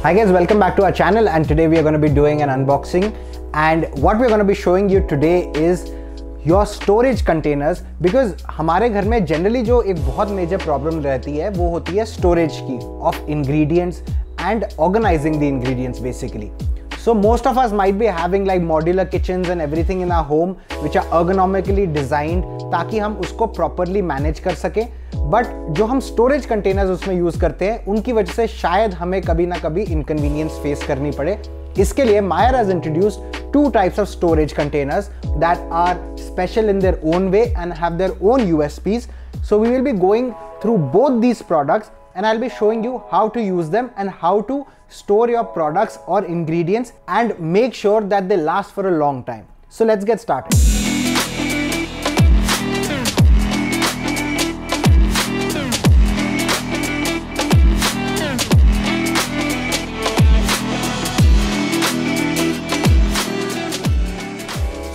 Hi guys, welcome back to our channel and today we are going to be doing an unboxing and what we are going to be showing you today is your storage containers because हमारे घर में generally जो एक बहुत major problem रहती है वो होती है storage की of ingredients and organizing the ingredients basically. So most of us might be having like modular kitchens and everything in our home which are ergonomically designed ताकि हम उसको properly manage कर सकें, बट जो हम स्टोरेज कंटेनर्स उसमें use करते हैं उनकी वजह से शायद हमें कभी ना कभी इनकन्वीनियंस फेस करनी पड़े। इसके लिए Meyer has introduced two types of storage containers that are special in their own way and have their own USPs. So we will be going through both these products and I'll be showing you how to use them and how to store your products or ingredients and make sure that they last for a long time. So let's get started.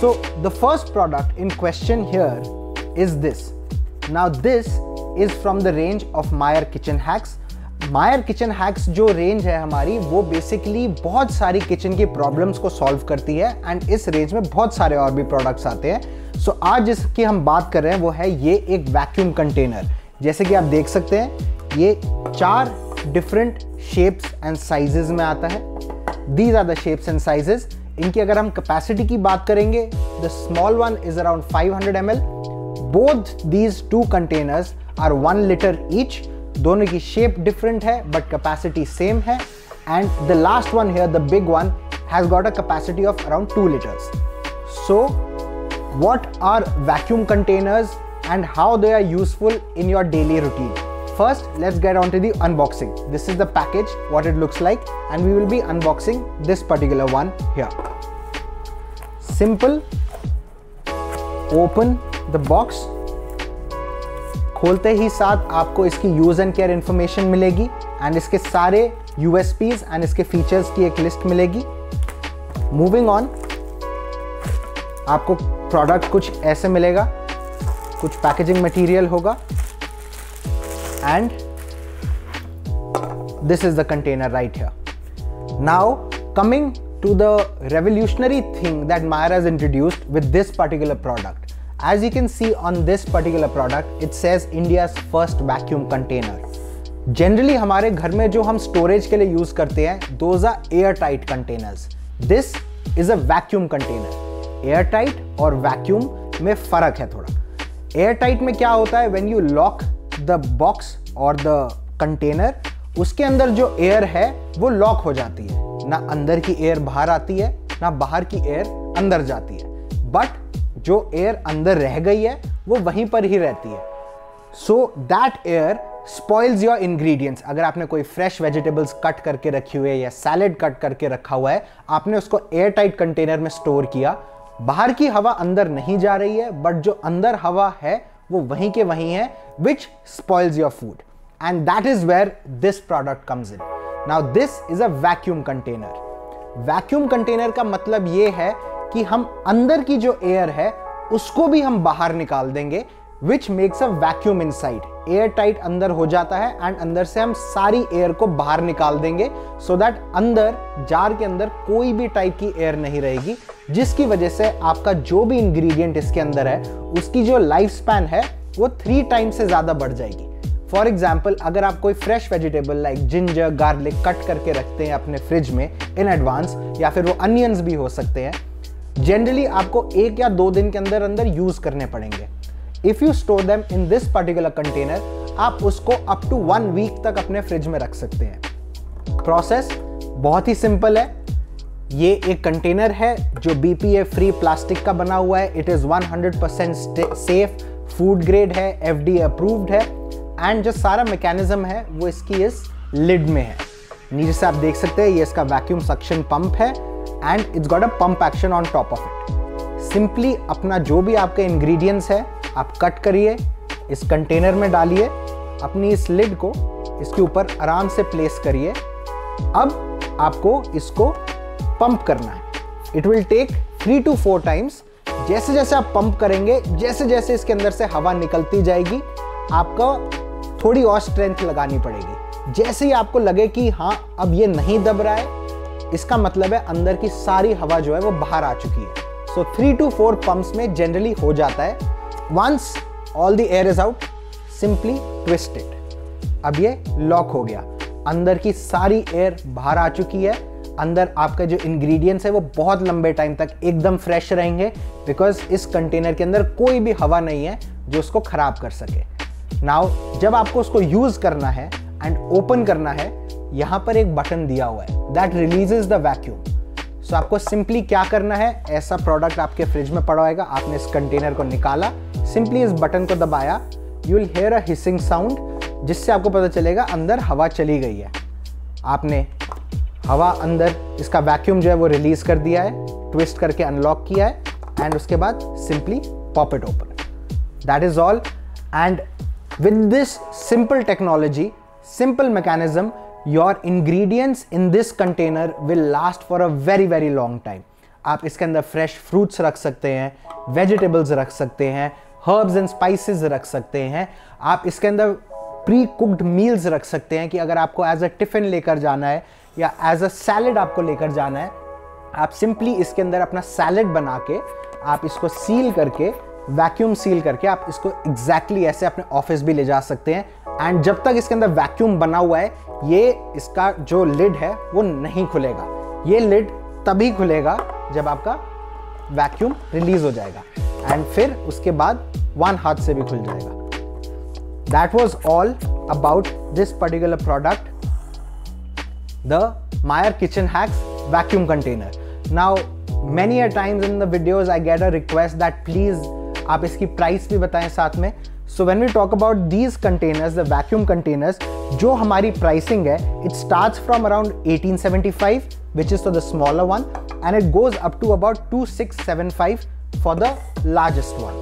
So the first product in question here is this. Now this is from the range of Meyer Kitchen Hacks. Meyer Kitchen Hacks जो range है हमारी वो basically बहुत सारी kitchen की problems को solve करती है एंड इस रेंज में बहुत सारे और भी प्रोडक्ट्स आते हैं। सो आज जिसकी हम बात कर रहे हैं वो है ये एक वैक्यूम कंटेनर। जैसे कि आप देख सकते हैं ये 4 डिफरेंट शेप्स एंड साइजेस में आता है। These are the shapes and sizes. इनकी अगर हम कैपेसिटी की बात करेंगे the small one is around 500 ml। Both these 2 containers are 1 litre each. दोनों की शेप डिफरेंट है बट कैपेसिटी सेम है and the last one here the big one has got a capacity of around 2 liters. So what are vacuum containers and how they are useful in your daily routine? First, let's get on to the unboxing. This is the package, what it looks like, and we will be unboxing this particular one here. Simple. Open the box. खोलते ही साथ आपको इसकी use and care information मिलेगी and इसके सारे USPs and इसके features की एक लिस्ट मिलेगी। मूविंग ऑन, आपको प्रोडक्ट कुछ ऐसे मिलेगा, कुछ पैकेजिंग मटेरियल होगा and this is the container right here. Now coming to the revolutionary thing that Meyer has introduced with this particular product. As you can see on this particular product it says India's first vacuum container. Generally हमारे घर में जो हम storage के लिए use करते हैं those are airtight containers. This is a vacuum container. Airtight और vacuum में फ़र्क है थोड़ा। Airtight में क्या होता है when you lock the box और द कंटेनर, उसके अंदर जो एयर है वो लॉक हो जाती है, ना अंदर की एयर बाहर आती है ना बाहर की एयर अंदर जाती है, बट जो एयर अंदर रह गई है वो वहीं पर ही रहती है। So that air spoils your ingredients. अगर आपने कोई फ्रेश वेजिटेबल्स कट करके रखी हुई है या सैलेड कट करके रखा हुआ है, आपने उसको एयर टाइट कंटेनर में स्टोर किया, बाहर की हवा अंदर नहीं जा रही है बट जो अंदर हवा है वो वहीं के वहीं है, which spoils your food, and that is where this product comes in. Now this is a vacuum container. Vacuum container का मतलब ये है कि हम अंदर की जो एयर है उसको भी हम बाहर निकाल देंगे, which makes a vacuum inside. Air tight अंदर हो जाता है एंड अंदर से हम सारी एयर को बाहर निकाल देंगे so that अंदर जार के अंदर कोई भी टाइप की एयर नहीं रहेगी, जिसकी वजह से आपका जो भी इंग्रेडिएंट इसके अंदर है उसकी जो लाइफ स्पैन है वो 3 टाइम्स से ज़्यादा बढ़ जाएगी। फॉर एग्जाम्पल अगर आप कोई fresh vegetable like ginger garlic cut करके रखते हैं अपने फ्रिज में इन एडवांस, या फिर वो अनियंस भी हो सकते हैं, जनरली आपको 1 या 2 दिन के अंदर अंदर यूज करने पड़ेंगे। If you store them in this particular container आप उसको अप टू 1 वीक तक अपने फ्रिज में रख सकते हैं। प्रोसेस बहुत ही सिंपल है। ये एक कंटेनर है जो BPA फ्री प्लास्टिक का बना हुआ है। It is 100% safe, food grade है, FDA अप्रूव्ड है एंड जो सारा मैकेनिज्म है वो इसकी इस लिड में है। नीचे से आप देख सकते हैं ये इसका वैक्यूम सक्शन पंप है and it's got a pump action on top of it. Simply अपना जो भी आपके इंग्रेडिएंट्स है आप कट करिए, इस कंटेनर में डालिए, अपनी इस लिड को इसके ऊपर आराम से प्लेस करिए। अब आपको इसको पंप करना है। It will take 3 to 4 times. जैसे जैसे आप पंप करेंगे, जैसे जैसे इसके अंदर से हवा निकलती जाएगी, आपका थोड़ी और स्ट्रेंथ लगानी पड़ेगी। जैसे ही आपको लगे कि हाँ अब ये नहीं दब रहा है, इसका मतलब है अंदर की सारी हवा जो है वो बाहर आ चुकी है। सो 3 to 4 पंप्स में जनरली हो जाता है। Once all the air is out, simply twist it. अब ये लॉक हो गया, अंदर की सारी एयर बाहर आ चुकी है। अंदर आपका जो इंग्रेडिएंट्स है वो बहुत लंबे टाइम तक एकदम फ्रेश रहेंगे, बिकॉज इस कंटेनर के अंदर कोई भी हवा नहीं है जो उसको खराब कर सके। नाउ जब आपको उसको यूज करना है एंड ओपन करना है, यहाँ पर एक बटन दिया हुआ है दैट रिलीजेस द वैक्यूम। सो आपको सिंपली क्या करना है, ऐसा प्रोडक्ट आपके फ्रिज में पड़ा होगा, आपने इस कंटेनर को निकाला, सिंपली इस बटन को दबाया, you will hear a hissing sound, जिससे आपको पता चलेगा अंदर हवा चली गई है। आपने हवा अंदर इसका वैक्यूम जो है वो रिलीज कर दिया है, ट्विस्ट करके अनलॉक किया है, एंड उसके बाद simply pop it open. That is all. And with this simple technology, simple mechanism, your ingredients in this container will last for a very very long time. आप इसके अंदर fresh fruits रख सकते हैं, vegetables रख सकते हैं, herbs and spices रख सकते हैं, आप इसके अंदर प्री कुक्ड मील्स रख सकते हैं कि अगर आपको एज अ टिफिन लेकर जाना है या एज अ सैलड आपको लेकर जाना है, आप सिंपली इसके अंदर अपना सैलड बना के आप इसको सील करके, वैक्यूम सील करके आप इसको एग्जैक्टली ऐसे अपने ऑफिस भी ले जा सकते हैं। एंड जब तक इसके अंदर वैक्यूम बना हुआ है, ये इसका जो लिड है वो नहीं खुलेगा। ये लिड तभी खुलेगा जब आपका वैक्यूम रिलीज हो जाएगा, एंड फिर उसके बाद 1 हाथ से भी खुल जाएगा। That was all about this particular product, the Meyer Kitchen Hacks vacuum container. Now many a times in the videos I get a request that please आप इसकी प्राइस भी बताएं साथ में। So when we talk about these containers, the vacuum containers, जो हमारी pricing है, it starts from around 1875, which is for the smaller one, and it goes up to about 2675 for the largest one.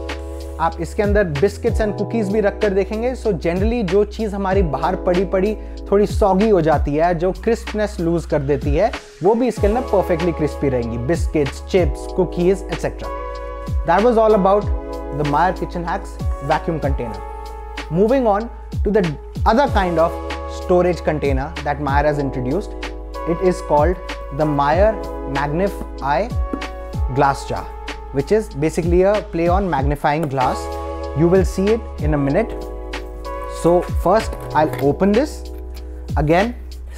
आप इसके अंदर biscuits and cookies भी रख कर देखेंगे। सो जनरली जो चीज़ हमारी बाहर पड़ी पड़ी थोड़ी सॉगी हो जाती है, जो क्रिस्पनेस लूज कर देती है, वो भी इसके अंदर परफेक्टली क्रिस्पी रहेंगी। Biscuits, chips, cookies etcetera. That was all about the Meyer Kitchen Hacks vacuum container. Moving on to the other kind of storage container that Meyer has introduced. It is called the Meyer Magnify glass jar, which is basically a play on magnifying glass. You will see it in a minute. So first I'll open this. Again,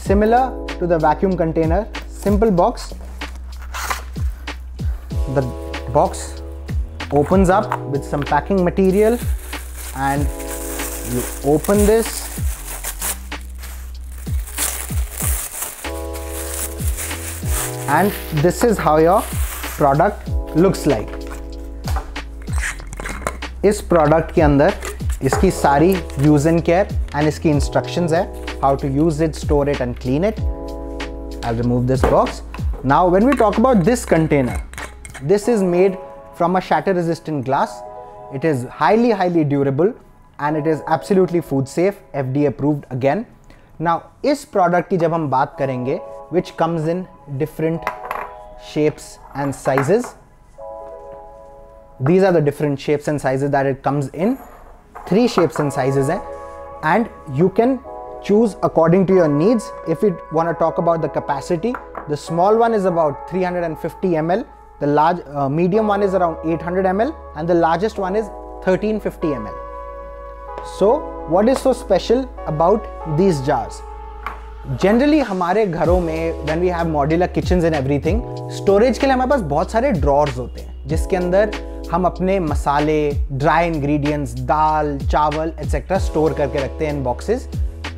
similar to the vacuum container, simple box. The box opens up with some packing material, and you open this, and this is how your product looks like. इस product के अंदर इसकी सारी use and care and इसकी instructions है, how to use it, store it and clean it. I'll remove this box. Now when we talk about this container, this is made from a shatter resistant glass. It is highly durable and it is absolutely food safe, FDA approved again. Now इस product की जब हम बात करेंगे, which comes in different shapes and sizes. These are the different shapes and sizes that it comes in. 3 shapes and sizes हैं, and you can choose according to your needs. If you want to talk about the capacity, the small one is about 350 ml, the large medium one is around 800 ml, and the largest one is 1350 ml. So what is so special about these jars? Generally हमारे घरों में when we have modular kitchens and everything, storage के लिए हमारे पास बहुत सारे drawers होते हैं, जिसके अंदर हम अपने मसाले, ड्राई इंग्रेडिएंट्स, दाल, चावल एटसेट्रा स्टोर करके रखते हैं इन बॉक्सेस.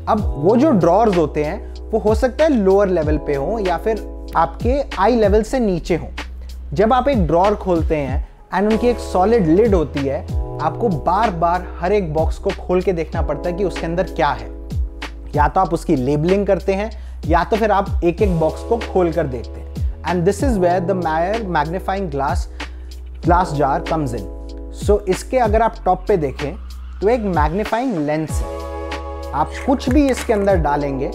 अब वो जो ड्रॉर्स होते हैं वो हो सकता है लोअर लेवल पे हो या फिर आपके आई लेवल से नीचे हो. जब आप एक ड्रॉर खोलते हैं एंड उनकी एक सॉलिड लिड होती है, आपको बार बार हर एक बॉक्स को खोल के देखना पड़ता है कि उसके अंदर क्या है. या तो आप उसकी लेबलिंग करते हैं या तो फिर आप एक एक बॉक्स को खोल कर देखते हैं. And this is where the Meyer magnifying glass jar comes in. So इसके अगर आप टॉप पे देखें तो एक मैग्नीफाइंग लेंस है. आप कुछ भी इसके अंदर डालेंगे,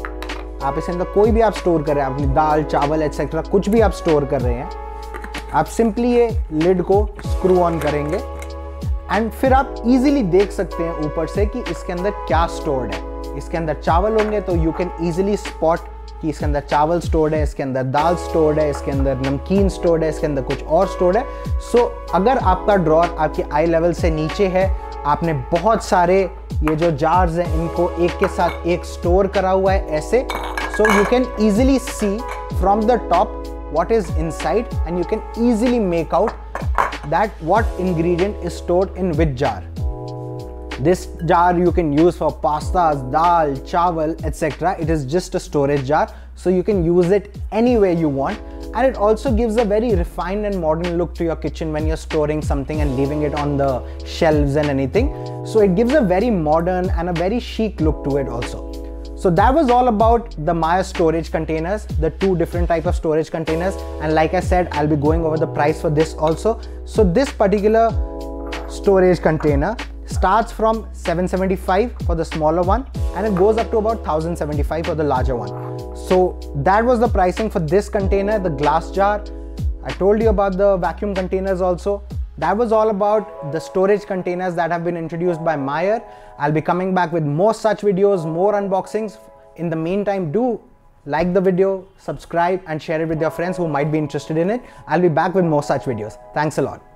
आप इसके अंदर कोई भी आप स्टोर कर रहे हैं, अपनी दाल, चावल एटसेट्रा कुछ भी आप स्टोर कर रहे हैं, आप सिंपली ये लिड को स्क्रू ऑन करेंगे एंड फिर आप इजीली देख सकते हैं ऊपर से कि इसके अंदर क्या स्टोर्ड है. इसके अंदर चावल होंगे तो यू कैन ईजिली स्पॉट कि इसके अंदर चावल स्टोर्ड है, इसके अंदर दाल स्टोर्ड है, इसके अंदर नमकीन स्टोर्ड है, इसके अंदर कुछ और स्टोर्ड है। सो अगर आपका ड्रॉर आपकी आई लेवल से नीचे है, आपने बहुत सारे ये जो जार्स हैं इनको एक के साथ एक स्टोर करा हुआ है ऐसे, so you can easily see from the top what is inside and you can easily make out that what ingredient is stored in which jar. This jar you can use for pastas, dal, chawal, etc. It is just a storage jar, so you can use it anywhere you want, and it also gives a very refined and modern look to your kitchen when you're storing something and leaving it on the shelves and anything. So it gives a very modern and a very chic look to it also. So that was all about the Meyer storage containers, the two different type of storage containers, and like I said, I'll be going over the price for this also. So this particular storage container starts from 775 for the smaller one and it goes up to about 1075 for the larger one. So that was the pricing for this container, the glass jar. I told you about the vacuum containers also. That was all about the storage containers that have been introduced by Meyer. I'll be coming back with more such videos, more unboxings. In the meantime, do like the video, subscribe and share it with your friends who might be interested in it. I'll be back with more such videos. Thanks a lot.